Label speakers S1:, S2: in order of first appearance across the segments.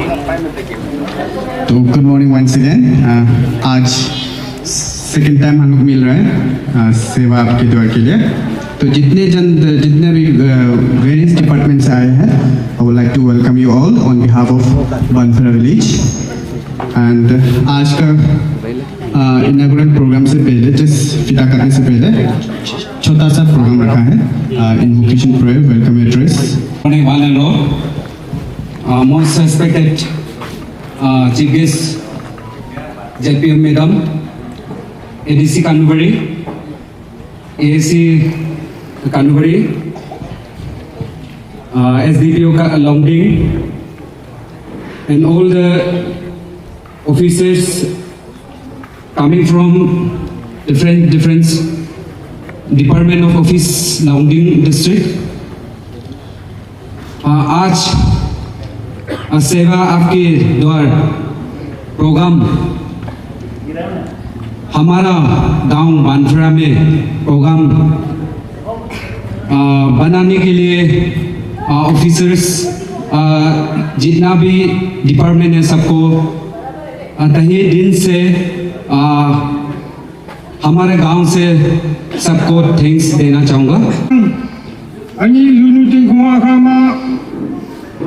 S1: तो good morning once again. आज second time हम लोग मिल रहे हैं सेवा आपके द्वार के लिए। तो जितने भी वेरियस डिपार्टमेंट से आए हैं, I would like to welcome you all on behalf of Banfera village. And आज का इनॉग्रेशन प्रोग्राम से पहले, जस्ट फिदा करने से पहले छोटा सा प्रोग्राम रखा है, invocation prayer, welcome address.
S2: Morning one and all. Most respected Chief Guest, JPM Madam, ADC Kanubari, AAC Kanubari, SDPO Longding, and all the officers coming from different Department of Office Longding District. आज सेवा आपके द्वार programme हमारा गांव बनफरा में programme बनाने के लिए ऑफिसर्स जितना भी डिपार्टमेंट है सबको तहे दिन से हमारे गांव से सबको थैंक्स देना चाहूँगा।
S3: Ani lulu tingkong agama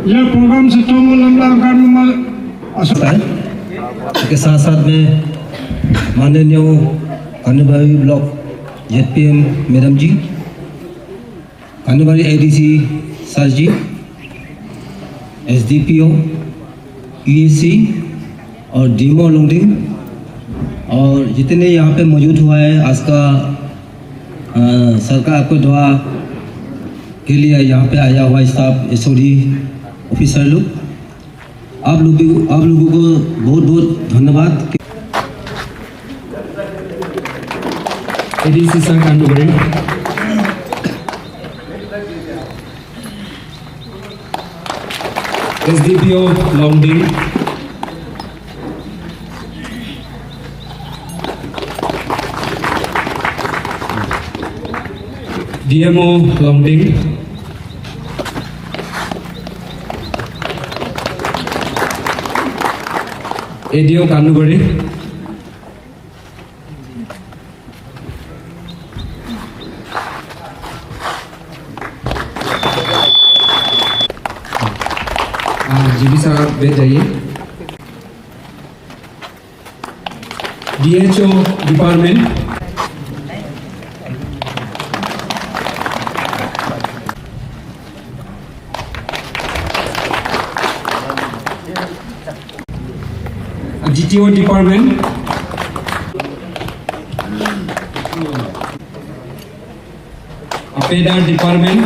S3: यह प्रोग्राम से तो
S4: के साथ साथ में माननीय कानूबारी ब्लॉक JPM मैडम जी, कानूबारी ADC सर जी, SDPO, EAC और डीमो लोंगडिंग और जितने यहाँ पे मौजूद हुआ है आज का सरकार आपको दुआ के लिए यहाँ पे आया हुआ स्टाफ, SOD ऑफिसर लोग, आप लोगों को बहुत बहुत धन्यवाद।
S2: ADC sir Kanubari, SDPO Longding, DMO Longding, ADO Kanubari, GB साहब बैठ जाइए। DHO department, GTO department, APEDA department,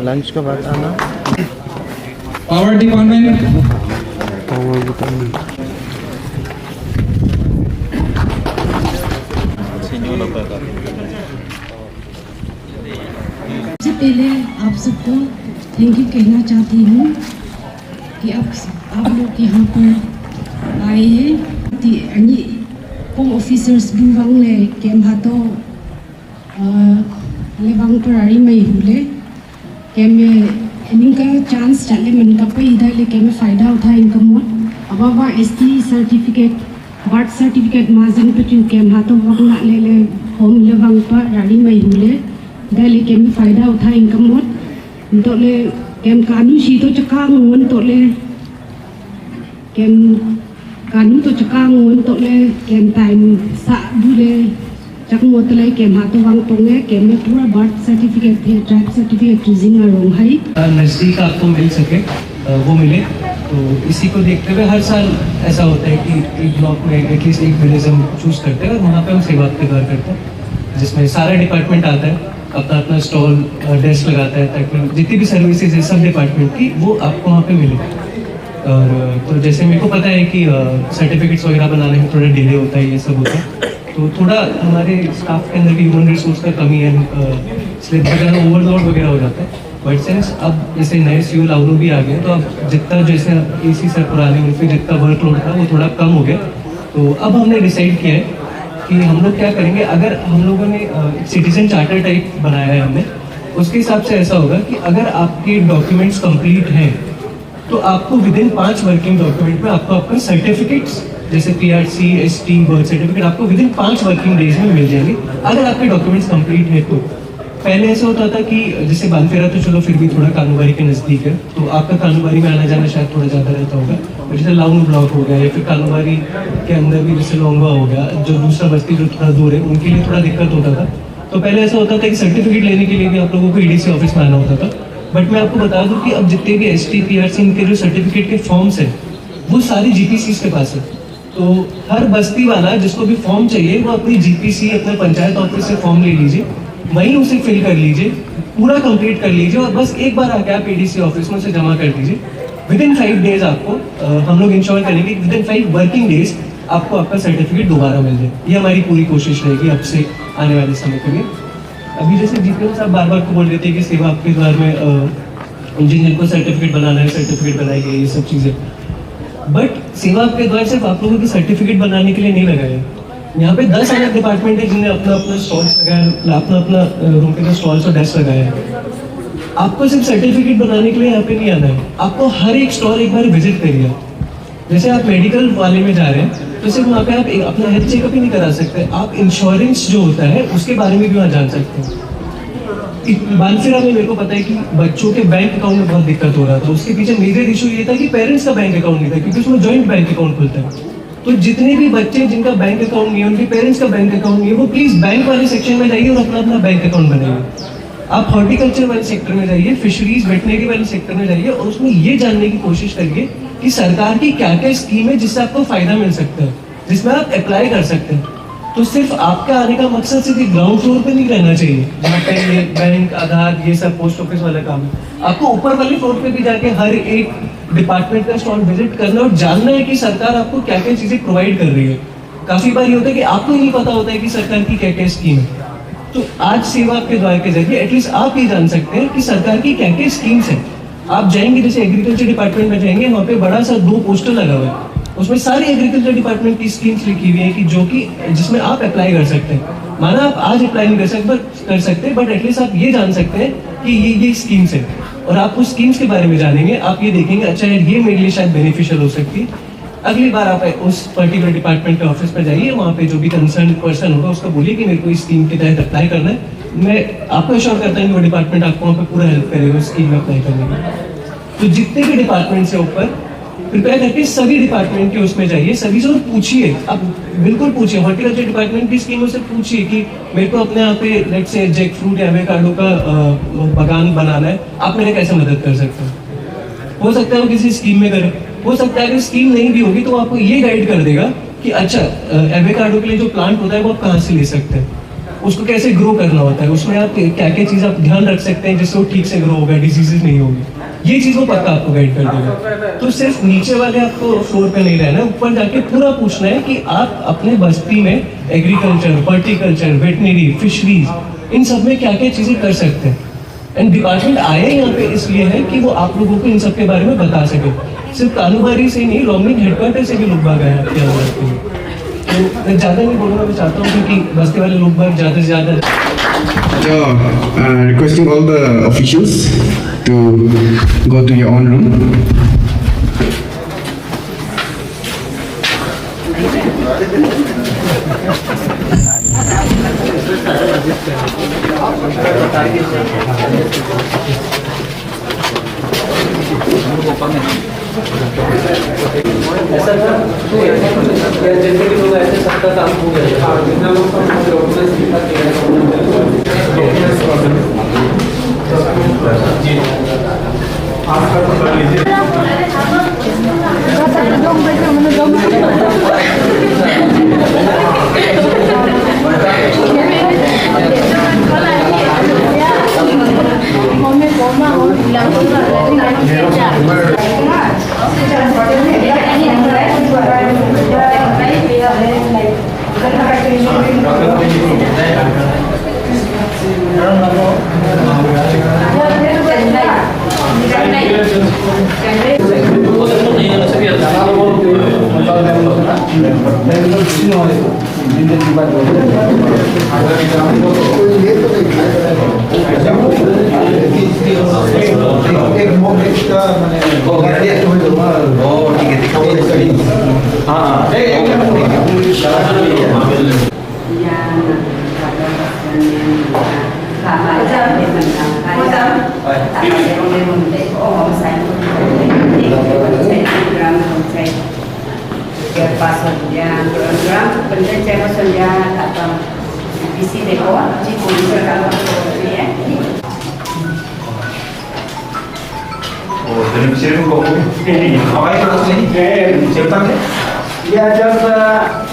S5: lunch के बाद आना।
S2: पावर डिपार्टमेंट,
S6: सबसे पहले आप सबको थैंक यू कहना चाहती हूँ कि आप लोग यहाँ पर आए हैं। कम ऑफिसर्स बुवांग ले केम हाथों लेवांग पर आरी में हुले केम इनका चांस चले मन का पे इधर ले केम फ़ायदा उठा इनका मोट अब ST सर्टिफिकेट, बर्थ सर्टिफिकेट माजन पे चुन केम हाथों वक्त ना ले होम लेवांग पर आरी में हुले दले केम फ़ायदा उठा इनका मोट तो ले केम कानून शीतो चका मुन तो ले केम कानून तो चका मुन तो ले केम टाइम सा दूले चकमो तले केम हाथों वांग पोंगे केम में पूरा बर्थ सर्टिफिकेट है, ट्राइब सर्टिफिकेट चूजिंग रोंग है
S4: नज़दीक आपको मिल सके वो मिले। तो इसी को देखते हुए हर साल ऐसा होता है कि एक ब्लॉक में एटलीस्ट एक विलेज हम चूज़ करते हैं और वहाँ पे हम सेवा आपके द्वार करते हैं, जिसमें सारा डिपार्टमेंट आता है, अपना अपना स्टॉल डेस्क लगाता है ताकि जितनी भी सर्विसेज है सब डिपार्टमेंट की वो आपको वहाँ पे मिले। और तो जैसे मेरे को पता है कि सर्टिफिकेट्स वगैरह बनाने में थोड़ा डिले होता है, ये सब होता है, तो थोड़ा हमारे स्टाफ के अंदर भी ह्यूमन रिसोर्स का कमी है स्लिप वगैरह ओवरलोड वगैरह हो जाता है। बट सिंस अब जैसे नए सीओ लाउनो भी आ गए तो अब जितना जैसे एसी सर पुराने उनसे जितना वर्कलोड था वो थोड़ा कम हो गया। तो अब हमने डिसाइड किया है कि हम लोग क्या करेंगे, अगर हम लोगों ने सिटीजन चार्टर टाइप बनाया है हमने, उसके हिसाब से ऐसा होगा कि अगर आपके डॉक्यूमेंट्स कंप्लीट हैं तो आपको विद इन 5 वर्किंग डॉक्यूमेंट में आपको आपका सर्टिफिकेट्स जैसे PRC, ST, बर्थ सर्टिफिकेट आपको विद इन 5 वर्किंग डेज में मिल जाएंगे अगर आपके डॉक्यूमेंट्स कंप्लीट है तो। पहले ऐसा होता था कि जैसे बानफेरा तो चलो फिर भी थोड़ा कानूबारी के नज़दीक है तो आपका कानूबारी में आना जाना शायद थोड़ा ज़्यादा रहता होगा, जैसे लाउन ब्लॉक हो गया या फिर कानूबारी के अंदर भी जैसे लोंगा हो गया, जो दूसरा बस्ती जो थोड़ा दूर है उनके लिए थोड़ा दिक्कत होता था। तो पहले ऐसा होता था कि सर्टिफिकेट लेने के लिए भी आप लोगों को EDC ऑफिस में आना होता था। बट मैं आपको बता दूं कि अब जितने भी ST, PRC इनके जो सर्टिफिकेट के फॉर्म्स हैं वो सारी GPCs के पास है। तो हर बस्ती वाला जिसको भी फॉर्म चाहिए वो अपनी GPC अपने पंचायत ऑफिस से फॉर्म ले लीजिए, वहीं उसे फिल कर लीजिए, पूरा कंप्लीट कर लीजिए और बस एक बार आके आप EDC ऑफिस में उसे जमा कर दीजिए। विद इन 5 डेज आपको हम लोग इंश्योर करेंगे विद इन 5 वर्किंग डेज आपको आपका सर्टिफिकेट दोबारा मिल जाए। ये हमारी पूरी कोशिश रहेगी अब से आने वाले समय के लिए। अभी जैसे GPO साहब बार बार को बोल रहे थे कि सेवा आपके द्वार में इंजीनियर को सर्टिफिकेट बनाना है, सर्टिफिकेट बनाएंगे, ये सब चीज़ें। बट सेवा आपके द्वार सिर्फ आप लोगों के सर्टिफिकेट बनाने के लिए नहीं लगाए। यहाँ पे 10 अलग डिपार्टमेंट है जिन्हें अपना अपना स्टॉल्स लगाया, अपना अपना रूम के स्टॉल्स और डेस्क लगाया है। आपको सिर्फ सर्टिफिकेट बनाने के लिए यहाँ पे नहीं आना है, आपको हर एक स्टॉल एक बार विजिट करिए। जैसे आप मेडिकल वाले में जा रहे हैं तो सिर्फ वहाँ पे आप अपना हेल्थ चेकअप ही नहीं करा सकते, आप इंश्योरेंस जो होता है उसके बारे में भी वहाँ जान सकते हैं। बानफेरा में मेरे को पता है कि बच्चों के बैंक अकाउंट में बहुत दिक्कत हो रहा था, उसके पीछे मेजर इशू ये था कि पेरेंट्स का बैंक अकाउंट नहीं था, क्योंकि उसमें जॉइंट बैंक अकाउंट खुलता है। तो जितने भी बच्चे जिनका बैंक अकाउंट नहीं है, उनके पेरेंट्स का बैंक अकाउंट नहीं है, वो प्लीज बैंक वाले सेक्शन में जाइए और अपना अपना बैंक अकाउंट बनाइए। आप हॉर्टिकल्चर वाले सेक्टर में जाइए, फिशरीज वेटनरी वाले सेक्टर में जाइए और उसमें ये जानने की कोशिश करिए कि सरकार की क्या क्या स्कीम है जिससे आपको फायदा मिल सकता है, जिसमें आप अप्लाई कर सकते हैं। तो सिर्फ आपका आने का मकसद सिर्फ ग्राउंड फ्लोर पे नहीं रहना चाहिए जहाँ पे ये बैंक, आधार, ये सब पोस्ट ऑफिस वाला काम है। आपको ऊपर वाले फ्लोर पे भी जाके हर एक डिपार्टमेंट का स्टॉल विजिट करना और जानना है कि सरकार आपको क्या क्या चीजें प्रोवाइड कर रही है। काफी बार ये होता है कि आपको ही नहीं पता होता है कि सरकार की क्या क्या स्कीम है। तो आज सेवा आपके द्वार के जरिए एटलीस्ट आप ये जान सकते हैं कि सरकार की क्या क्या स्कीम्स है। आप जाएंगे जैसे एग्रीकल्चर डिपार्टमेंट में जाएंगे, वहाँ पे बड़ा सा 2 पोस्टर लगा हुआ है, उसमें सारी एग्रीकल्चर डिपार्टमेंट की स्कीम्स लिखी हुई है कि जो कि जिसमें आप अप्लाई कर सकते हैं। माना आप आज अप्लाई नहीं कर सकते बट एटलीस्ट आप ये जान सकते हैं कि ये स्कीम्स है और आप उस स्कीम्स के बारे में जानेंगे। आप ये देखेंगे अच्छा ये मेरे लिए शायद बेनिफिशियल हो सकती है। अगली बार आप उस पर्टिकुलर डिपार्टमेंट के ऑफिस पर जाइए, वहाँ पे जो भी कंसर्न पर्सन होगा उसको बोलिए कि मेरे को इस स्कीम के तहत अप्लाई करना है। मैं आपको अश्योर करता हूँ कि वो डिपार्टमेंट आपको वहाँ पे पूरा हेल्प करेगा उस स्कीम में अप्लाई करने में। तो जितने भी डिपार्टमेंट से ऊपर प्रिपेयर करके सभी डिपार्टमेंट के उसमें जाइए, सभी से पूछिए, आप बिल्कुल पूछिए। हॉर्टिकल्चर डिपार्टमेंट की स्कीमों से पूछिए कि मेरे को अपने यहाँ पे लेट्स से जैक फ्रूट या एवोकाडो का बागान बनाना है, आप मेरे कैसे मदद कर सकते हैं। हो सकता है वो किसी स्कीम में करे, हो सकता है कि स्कीम नहीं भी होगी तो आपको ये गाइड कर देगा कि अच्छा एवोकाडो के लिए जो प्लांट होता है वो आप कहाँ से ले सकते हैं, उसको कैसे ग्रो करना होता है, उसमें आप क्या क्या चीज़ आप ध्यान रख सकते हैं जिससे वो ठीक से ग्रो होगा, डिजीजेस नहीं होगी। ये चीज़ वो पक्का आपको गाइड कर देगा। तो सिर्फ नीचे वाले आपको फ्लोर पे नहीं रहना है, ऊपर जाके पूरा पूछना है कि आप अपने बस्ती में एग्रीकल्चर, हॉर्टिकल्चर, वेटनरी, फिशरीज इन सब में क्या क्या चीज़ें कर सकते हैं। एंड डिपार्टमेंट आए यहाँ पे इसलिए है कि वो आप लोगों को इन सब के बारे में बता सके। सिर्फ कानूबारी से नहीं, लॉन्गलिंग हेडक्वार्टर से भी लोग बाग आए आपके यहाँ पे। तो मैं ज़्यादा नहीं बोलूँगा, मैं चाहता हूँ क्योंकि बस्ती वाले लोग बाग ज़्यादा से ज़्यादा।
S1: So, requesting all the officials to go to your own room.
S4: जितने भी लोग ऐसे सबका काम हो
S3: Ya jam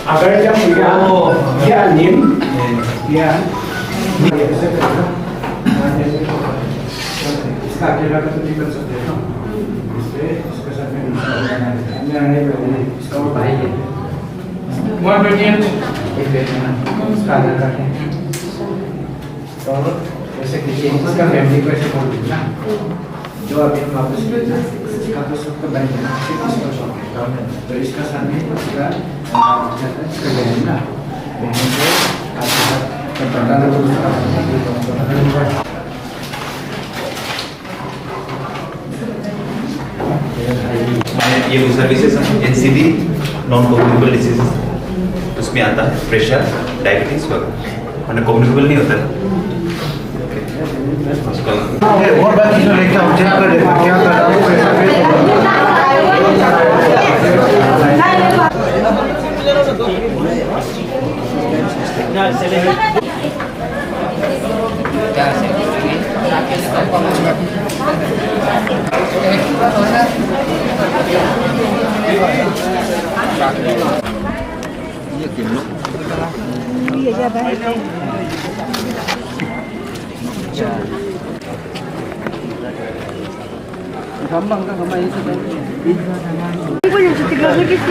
S3: agar jam ya nim ya इसका अकेला का तो नहीं कर सकते ना इसके साथ में इसका वो भाई है वन बेटियां एक बेटियां इसका आधार कार्ड है तो ऐसे कीजिए इसका फैमिली को ऐसे बोल दीजिए ना जो अभी हम वापस इसका तो सबका बैंक है तो इसका साथ में इसका इसका बहन ना बहन को आपके साथ बताना
S5: ये वो services NCD non communicable diseases उसमें आता है प्रेशर डायबिटीज वगैरह मतलब कम्युनिकेबल नहीं होता है
S3: और बात जो लिखा हूँ चेक कर लेना क्या कर रहा हूँ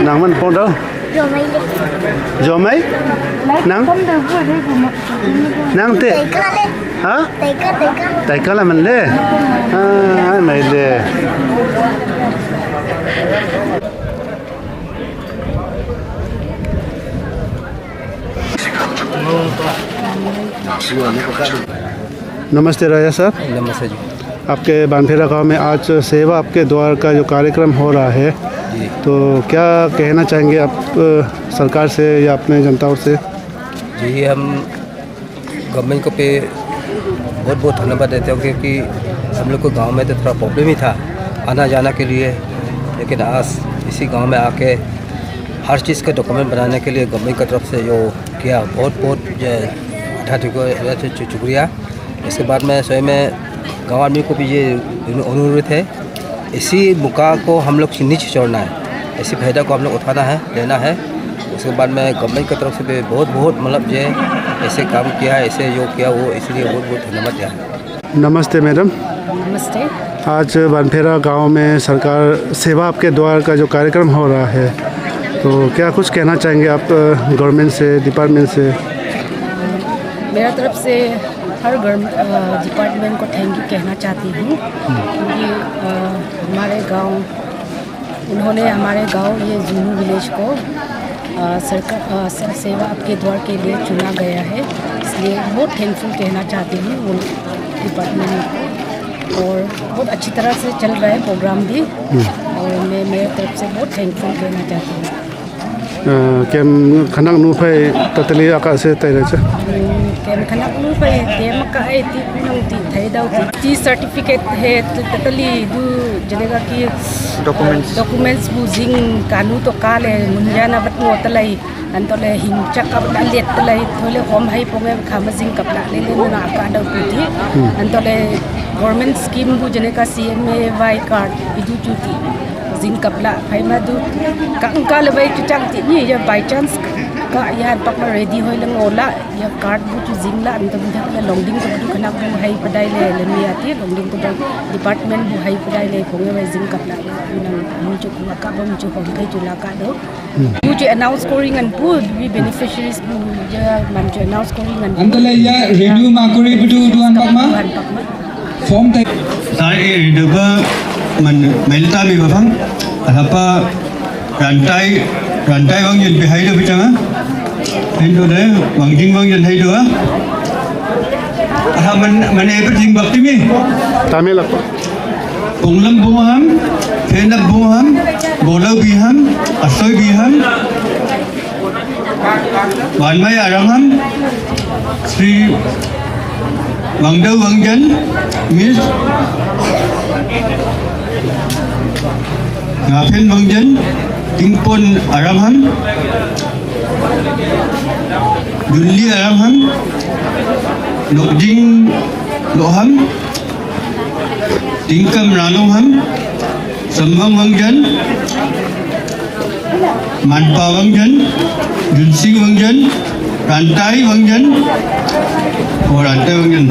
S7: Nang pon đâu? Gió mấy? Nang? Nang tệ? Hả? Tại cá là mình lê. Này lê. नमस्ते राजा साहब।
S8: नमस्ते जी।
S7: आपके बानफेरा गांव में आज सेवा आपके द्वार का जो कार्यक्रम हो रहा है
S8: जी।
S7: तो क्या कहना चाहेंगे आप सरकार से या अपने जनताओं से?
S8: जी हम गवर्नमेंट को पे बहुत बहुत धन्यवाद देते हैं क्योंकि हम लोग को गांव में तो थोड़ा प्रॉब्लम ही था आना जाना के लिए, लेकिन आज इसी गांव में आके हर चीज़ का डॉक्यूमेंट बनाने के लिए गवर्नमेंट की तरफ से जो किया बहुत बहुत शुक्रिया। इसके बाद में स्वयं में गाँव आदमी को भी ये अनुरोध है, इसी मौका को हम लोग नीचे छोड़ना है, इसी फायदा को हम लोग उठाना है, लेना है। उसके बाद में गवर्नमेंट की तरफ से भी बहुत बहुत मतलब जो ऐसे काम किया है, ऐसे जो किया वो इसलिए बहुत बहुत धन्यवाद दिया है।
S7: नमस्ते मैडम।
S6: नमस्ते।
S7: आज बानफेरा गांव में सरकार सेवा आपके द्वार का जो कार्यक्रम हो रहा है तो क्या कुछ कहना चाहेंगे आप गवर्नमेंट से, डिपार्टमेंट से?
S6: मेरा तरफ से हर डिपार्टमेंट को थैंक यू कहना चाहती हूँ क्योंकि हमारे गांव उन्होंने हमारे गांव ये जूनू विलेज को सरकार सेवा आपके द्वार के लिए चुना गया है, इसलिए बहुत थैंकफुल कहना चाहती हूँ वो डिपार्टमेंट को। और बहुत अच्छी तरह से चल रहा है प्रोग्राम भी और मैं मेरे तरफ से बहुत थैंकफुल कहना चाहती हूँ।
S7: केम खनक नुफाई ततली आका से तैरे छ
S6: केम खनक नुफाई केम का है ती नंग ती थाई दाउ ती सर्टिफिकेट है ततली दु जनेगा की डॉक्यूमेंट्स बुजिंग कानू तो काले मुंजाना बतनो तलाई अंतले हिंचक अब लेत तलाई थोले होम हाई पोंगे खामजिंग कपला ले ना का दाउ पुथी अंतले गवर्नमेंट स्कीम बु जनेका CMAY कार्ड इदु चुती जिन कपला भाई मैं दू का लेबै चुचांग ती नि या बाय चांस का या पकमा रेडी होय लंग ओला या कार्ड बु चु जिंगला अंत बिधा का लॉन्डिंग को बु खना बु हाई पडाई ले लमी आती लॉन्डिंग को डिपार्टमेंट बु हाई पडाई ले पोंगे वे जिंग कपला नंग मु चु का बम चु होम kai चुला का दो बु चु अनाउंस कोरिंग एंड बु बी बेनिफिशियरीज बु या मन चु अनाउंस कोरिंग एंड
S2: अंतले या रेडियो माकुरी बिटु दुआन पकमा फॉर्म थे
S9: सारे डबा मन मेलता भी बफम apa rantai bang yin bi hai do bi chang hen do de bang jing bang yin hai do man e bi jing bak ti mi
S7: Tamil apa?
S9: Punglam Buham, Kenap Buham, Bola Biham, Asoy Biham, Wanmai Araham, Sri Wangda Wangjan, Miss Ngafen Wangjan, Tingpon Aramham, Junli Aramham, Nokjing Loham, Tingkam Ranongham, Sambang Wangjan, Manpa Wangjan, Junsing Wangjan, Rantai Wangjan, Rantai Wangjan,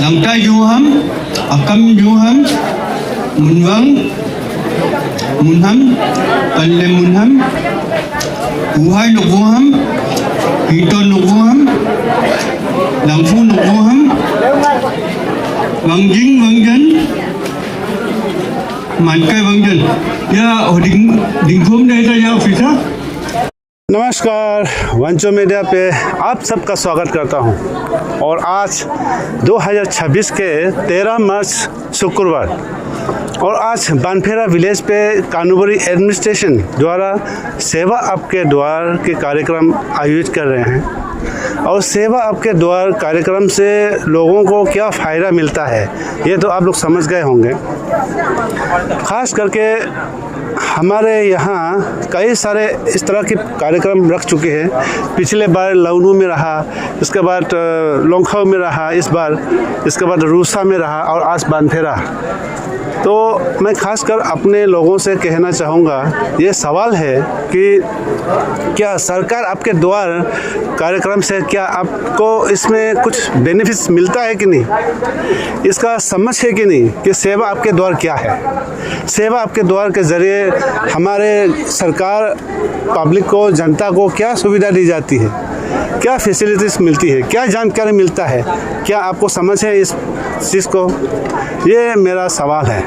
S9: Langtai Juham, Akam Juham, Munwang, Munham, Palle Munham, Uhai Nukuham, Hito Nukuham, Langfu Nukuham, Wangjing Wangjan, Mankai Wangjan. Ya, Dingkhum Data Ya Officer.
S7: नमस्कार, वंचो media पे आप सबका स्वागत करता हूं। और आज 2026 के 13 मार्च शुक्रवार और आज बानफेरा विलेज पे कानूबरी एडमिनिस्ट्रेशन द्वारा सेवा आपके द्वार के कार्यक्रम आयोजित कर रहे हैं। और सेवा आपके द्वार कार्यक्रम से लोगों को क्या फ़ायदा मिलता है ये तो आप लोग समझ गए होंगे। ख़ास करके हमारे यहाँ कई सारे इस तरह के कार्यक्रम रख चुके हैं। पिछले बार लखनऊ में रहा, इसके बाद लोंगखाव में रहा, इसके बाद रूसा में रहा और आज बानफेरा। तो मैं खासकर अपने लोगों से कहना चाहूँगा, ये सवाल है कि क्या सरकार आपके द्वार कार्यक्रम से क्या आपको इसमें कुछ बेनिफिट्स मिलता है कि नहीं, इसका समझ है कि नहीं कि सेवा आपके द्वार क्या है। सेवा आपके द्वार के ज़रिए हमारे सरकार पब्लिक को, जनता को क्या सुविधा दी जाती है, क्या फैसिलिटीज़ मिलती है, क्या जानकारी मिलता है, क्या आपको समझ है इस चीज़ को, ये मेरा सवाल है।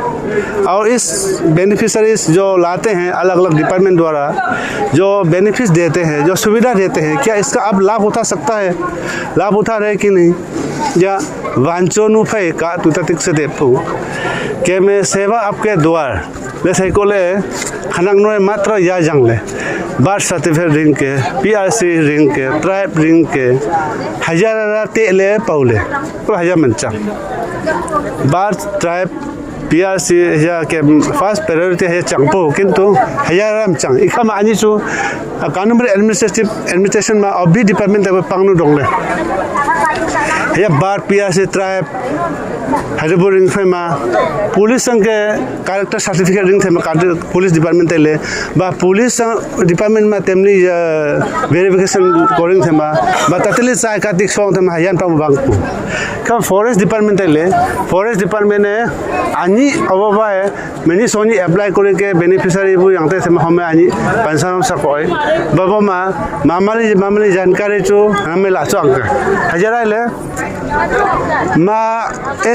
S7: और इस बेनिफिशरीज जो लाते हैं अलग अलग डिपार्टमेंट द्वारा, जो बेनिफिट्स देते हैं, जो सुविधा देते हैं, क्या इसका आप लाभ उठा सकता है, लाभ उठा रहे कि नहीं। या वांचो नुफे का तुततिक से देपू के मैं सेवा आपके द्वार जैसे को ले खनक नोए मात्र या जंगले बर्थ सर्टिफिकेट रिंग के, PRC रिंग के, ट्राइब रिंग के, हजार तेले पाउले तो हजार मंचा बर्थ ट्राइब PRC या के फर्स्ट प्रायोरिटी है चंपो किंतु हजार चंग इखम आनिसु कानून एडमिनिस्ट्रेशन में अभी डिपार्टमेंट पांगनु डोंगले या बार PRC ट्राइब हरिबो रिंग फेमा पुलिस संगे कैरेक्टर सर्टिफिकेट रिंग फेमा पुलिस डिपार्टमेंट ले बा पुलिस डिपार्टमेंट में तेमनी वेरिफिकेशन कोरिंग फेमा बा ततले चाय कातिक सोंग थेमा हयान पाम बांगपु कम फॉरेस्ट डिपार्टमेंट ले फॉरेस्ट डिपार्टमेंट ने आनी अबवा है मेनी सोनी अप्लाई करे के बेनिफिशियरी बु यांते थेमा हमें आनी पेंशन सकोय बाबा मामली जानकारी चो हमें लाचो अंक हजारा ले मा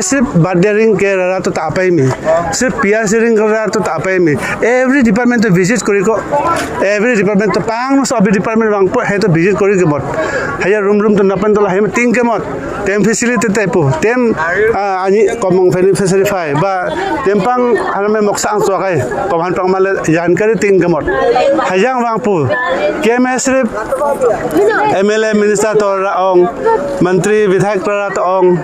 S7: सिर्फ बर्थडे रिंग के रहा तो तापाई में सिर्फ PRC रिंग कर रहा तो तापाई में एवरी डिपार्टमेंट तो विजिट करी को एवरी डिपार्टमेंट तो पांग सभी डिपार्टमेंट वांग पर है तो विजिट करी के मत हजार रूम तो नपन तो लाहे में तीन के मत टेम फैसिलिटी टाइपो टेम आनी कमंग बेनिफिशियरी फाइ बा टेम पांग हमें मोक्सांग चोकाय कमान पांग माले जानकारी तीन के मत हजार वांग पु के मैं सिर्फ MLA मिनिस्टर तो रांग मंत्री विधायक तो रांग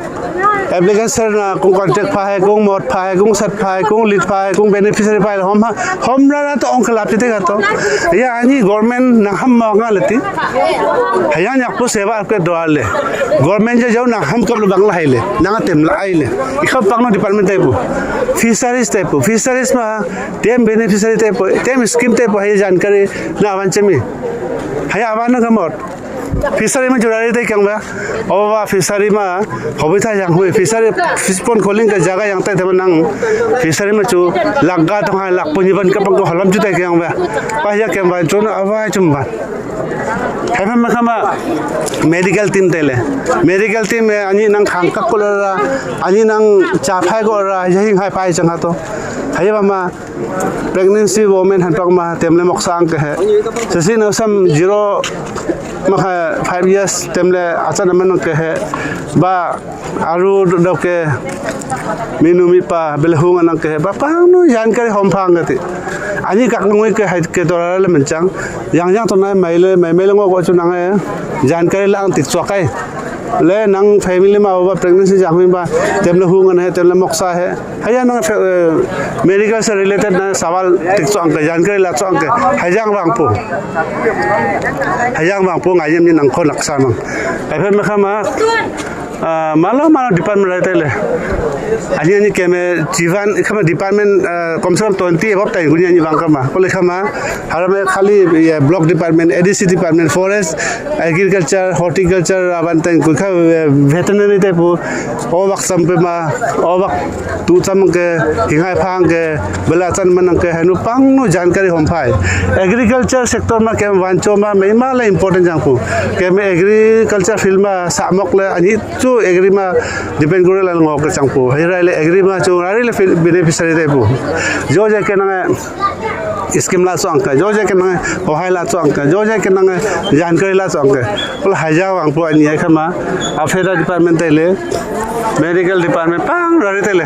S7: एप्लीकेशन ना कुं कॉन्ट्रैक्ट फाइ कुं मोड फाइ कुं सट फाइ कुं लीड फाइ कुं बेनिफिशियरी फाइ हम ना तो अंक लाभ देते तो या आनी गवर्नमेंट ना हम मांगा लेती हयान याकपो सेवा आपके द्वार ले गवर्नमेंट जो जाओ ना हम कब बांग्ला है ले ना तेम लाई ले इखब पांगनो डिपार्टमेंट टाइपो फिशरीज में टेम बेनिफिशियरी टाइपो टेम स्कीम टाइपो है जानकारी ना आवंचे में हया आवान कमर फिशरी में जुड़ा रहते क्या बा और फिशरी में हॉबी था yang hui fishery fish pond खोलिंग के जगह yang तय नंग फिशरी में चु लगा तो हाँ लग पुंजीबन का पंको हलम जुते क्या बा पाहिया क्या बा जोन आवाज़ चुम्बा है हम मखमा मेडिकल टीम तेले मेडिकल टीम में अनि नंग खांका कोलरा अनि नंग चाफाई कोलरा यही हाई पाई चंगा तो है बामा प्रेगनेंसी वुमेन हंटक मा तेमले मोक्सांग के है जैसे नसम 0 5 years temle acha naman ke है बा आरु डके मिनु मिपा बेलहुंग अनंग के बापा नु जानकारी हम फांगते ani kaknoi ke hait ke tora le mencang yang to na mai lo ko chu nang जानकारी lang tik chwakai le nang family ma ba pregnancy jang ba tem le hungan hai tem le moksa hai haya nang medical से related ना सवाल tik chwang ke जानकारी la chwang ke hayang bang po ngayem ni nang khon laksa mang ai phe me khama मालो department रहते ले अनि केमे जीवन खमा डिपार्टमेंट कम से कम 20 एबव ताई गुनी अनि बांका कोले खमा हरमे खाली block department ADC department forest agriculture horticulture Aban ताई कुखा वेटरनरी टाइप ओ वक्सम पे मा ओ वक तू चम के हिंगाय फांग के बला चन मन के हनु पांग नो जानकारी हम फाय एग्रीकल्चर सेक्टर मा के वांचो मा मेमा ले इंपोर्टेंट जांकु केमे एग्रीकल्चर फील्ड मा सामक ले अनि चु एग्री मा डिपेंड करे ला ngok ke changpu hairaile agri मा चु राइले बेनिफिशियरी देबु जो जे के ना स्कीम ला चंग के जो जे के ना होहाय ला चंग के जो जे के ना जानकारी ला चंग के बोल हाजा वांगपु अनि खमा अफेरा डिपार्टमेंट तेले मेडिकल डिपार्टमेंट पांग ररे तेले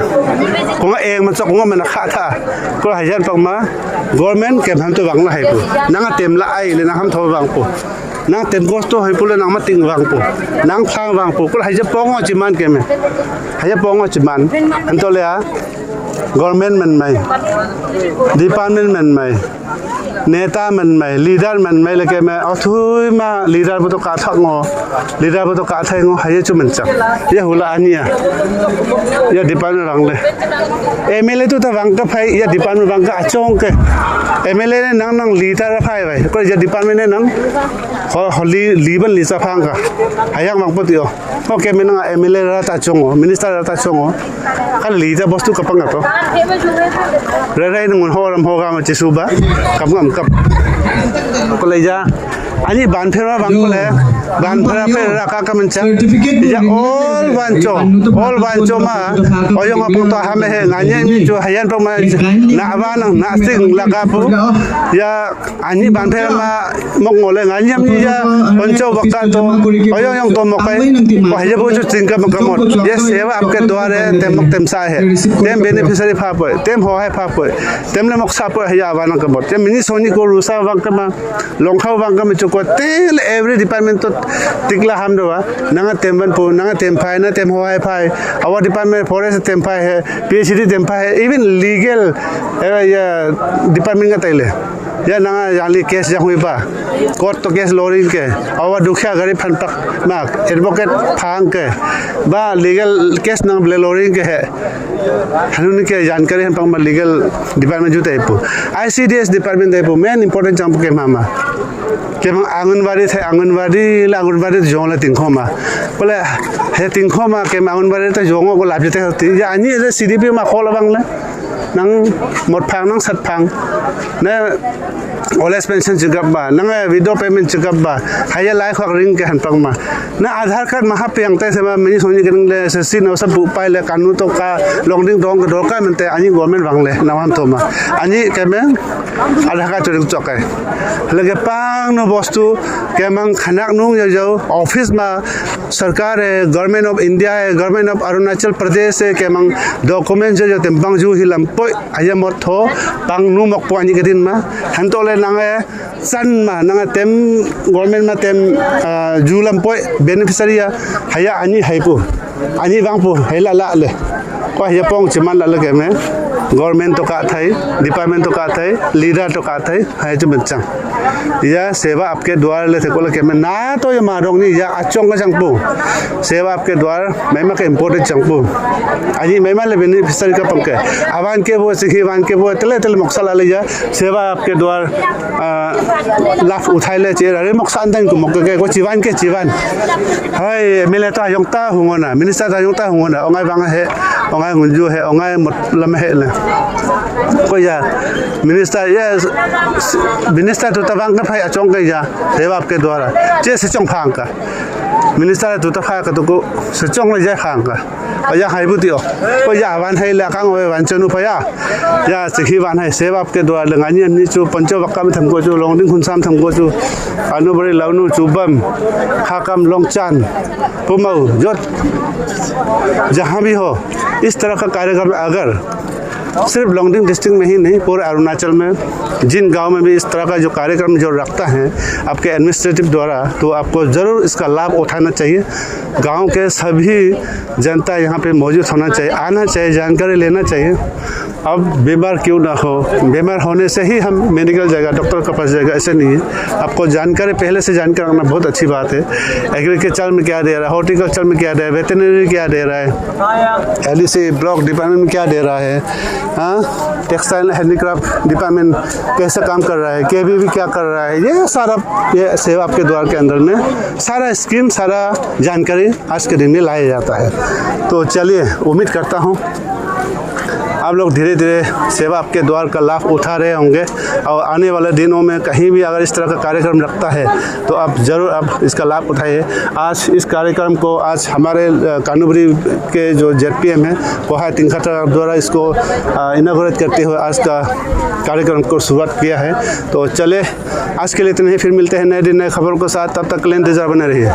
S7: कोंगा एंग मा चोंगा मना खा था को हाजन पमा गवर्नमेंट के हम तो वांगला हाइपु नांगा तेमला आई ले ना हम थो वांगपु nang tem gosto hai pula nang mating wang po nang phang wang po kul haja pongo chiman ke me haja pongo chiman antole a government man mai department man mai नेता मन में लीडर मन में लगे में अथुई मा leader बतो का थंगो लीडर बतो का थंगो हाये चु मनचा ये हुला आनिया ये डिपार्टमेंट रंगले एमएलए तो ता वांग का फाई ये डिपार्टमेंट वांग का अचोंग के एमएलए ने नंग नंग लीडर फाई भाई को ये डिपार्टमेंट ने नंग होली लीबन लिसा फांग का हाया वांग पतियो ओके में नंग एमएलए रा ता चोंगो मिनिस्टर रा ता चोंगो का लीडर बस्तु कपंग तो रे रे नंग होरम होगा म चिसुबा कम कब को ले जा ani ban phera bang ko le ban phera pe raka ka mencha ya all bancho ma oyong apong to ha me he nganye ni chu hayan pa ma na ba nang na sing la ka pu ya ani ban phera ma mok ngole nganye ni ya bancho bakka to oyong to mok kai ko haye bu chu sing ka mot ye seva apke द्वारे tem mok tem sa he tem beneficiary pha po tem ho hai pha po tem le mok sa po haya ba nang ka bot tem mini soni ko rusa bang ka ma longkhau bang ka me को तेल every department तो तिकला हम दवा नंगा तेमबन पो नंगा तेमफाई ना तेम होय फाई आवर डिपार्टमेंट फॉरेस्ट तेमफाई है पीएचडी तेमफाई है इवन लीगल या डिपार्टमेंट का तैले या नंगा याली केस जहुई बा कोर्ट तो केस लॉरिंग के आवर दुखिया गरीब फनपक मा एडवोकेट फांग के बा लीगल केस नंग ब्ले लॉरिंग के है हनुन के जानकारी हम पंग लीगल डिपार्टमेंट जुते पो आईसीडीएस डिपार्टमेंट दे पो मेन इंपोर्टेंट चंप के मामा के आंगनबाड़ी थे आंगनबाड़ी जोंग तिंखोमा बोले हे तिंखोमा के आंगनबाड़ी तो जोंगो को लाभ जते होती या अनि जे सीडीपी मा खोल बांगले नंग मोट फांग नंग सत फांग ने ओलेस पेंशन जगबा नंग विडो पेमेंट जगबा हाया लाइफ रिंग के हनपंग मा ना आधार कार्ड महा पेंगते से मिनि सोनी के ले एसएससी नो सब पाइले कानून तो का लॉन्डिंग डोंग दरका मनते अनि गवर्नमेंट बांगले नाम तो मा अनि केमे आधार कार्ड तो चके लगे पांग नो बस्तु के मंग खनाक नु जो ऑफिस मा सरकार है गवर्नमेंट ऑफ इंडिया है गवर्नमेंट ऑफ अरुणाचल प्रदेश है के मंग डॉक्यूमेंट जो तेमबंग जु हिलम पोय आया मत थो पांग नु मक पानी के दिन मा हनतोले नंगे सन मा नंगे तेम गवर्नमेंट मा तेम जुलम पोय बेनिफिशियरी हाया अनि हाइपु अनि बांगपु हेला ला ले को हाया पोंग चिमान ला लगे में गवर्नमेंट तो का थाई डिपार्टमेंट तो का थाई लीडर तो का थाई हाय जो बच्चा या सेवा आपके द्वार ले थे को के में ना तो ये मारोंग नहीं या अचोंग का चंगपु सेवा आपके द्वार मैमा के इंपोर्टेंट चंगपु अनि मैमा ले बेनिफिशियरी का पंके अवान के वो सिखी वान के वो तले मक्सला ले जा सेवा आपके द्वार लाभ उठाई ले चे रे मक्सा अंदन को मक के को जीवन के जीवन हाय मिले तो यंगता हुंगना मिनिस्टर ता यंगता हुंगना ओंगाय बांग है ओंगाय गुंजु है ओंगाय मतलब है ले को या मिनिस्टर तो तबांग का फाई अचोंग के या सेवा आपके द्वारा जे से चोंग फांग का मिनिस्टर तो तफा का तो को से चोंग ले जाए फांग का या हाइबुतियो को या वन है लकांग वे वन चनु पया या सिखी वन है सेवा आपके द्वारा लगानी अन्नी चु पंचो बक्का में थमको चु लोंगडिंग खुनसाम थमको चु अनुबरी लाउनु चुबम खाकम लोंगचान पुमऊ जो जहाँ भी हो इस तरह का कार्यक्रम अगर सिर्फ लोंगडिंग डिस्ट्रिक्ट में ही नहीं पूरे अरुणाचल में जिन गांव में भी इस तरह का जो कार्यक्रम जो रखता है आपके एडमिनिस्ट्रेटिव द्वारा, तो आपको ज़रूर इसका लाभ उठाना चाहिए। गांव के सभी जनता यहाँ पे मौजूद होना चाहिए, आना चाहिए, जानकारी लेना चाहिए। अब बीमार क्यों ना हो, बीमार होने से ही हम मेडिकल जाएगा, डॉक्टर के पास जाएगा, ऐसे नहीं है। आपको जानकारी पहले से जानकारी रखना बहुत अच्छी बात है। एग्रीकल्चर में क्या दे रहा है, हॉर्टिकल्चर में क्या दे रहा है, वेटरनरी क्या दे रहा है, LEC ब्लॉक डिपार्टमेंट में क्या दे रहा है, हाँ, टेक्सटाइल हैंडीक्राफ्ट डिपार्टमेंट कैसे काम कर रहा है, KVB क्या कर रहा है, ये सारा ये सेवा आपके द्वार के अंदर में सारा स्कीम, सारा जानकारी आज के दिन में लाया जाता है। तो चलिए, उम्मीद करता हूँ आप लोग धीरे धीरे सेवा आपके द्वार का लाभ उठा रहे होंगे और आने वाले दिनों में कहीं भी अगर इस तरह का कार्यक्रम रखता है तो आप ज़रूर आप इसका लाभ उठाइए। आज इस कार्यक्रम को आज हमारे कानूबरी के जो ZPM है पोहा तिंखाटा द्वारा इसको इनागोरेट करते हुए आज का कार्यक्रम को शुरुआत किया है। तो चले, आज के लिए इतने ही, फिर मिलते हैं नए दिन नए खबरों के साथ। तब तक के लिए इंतजार बने रहिए।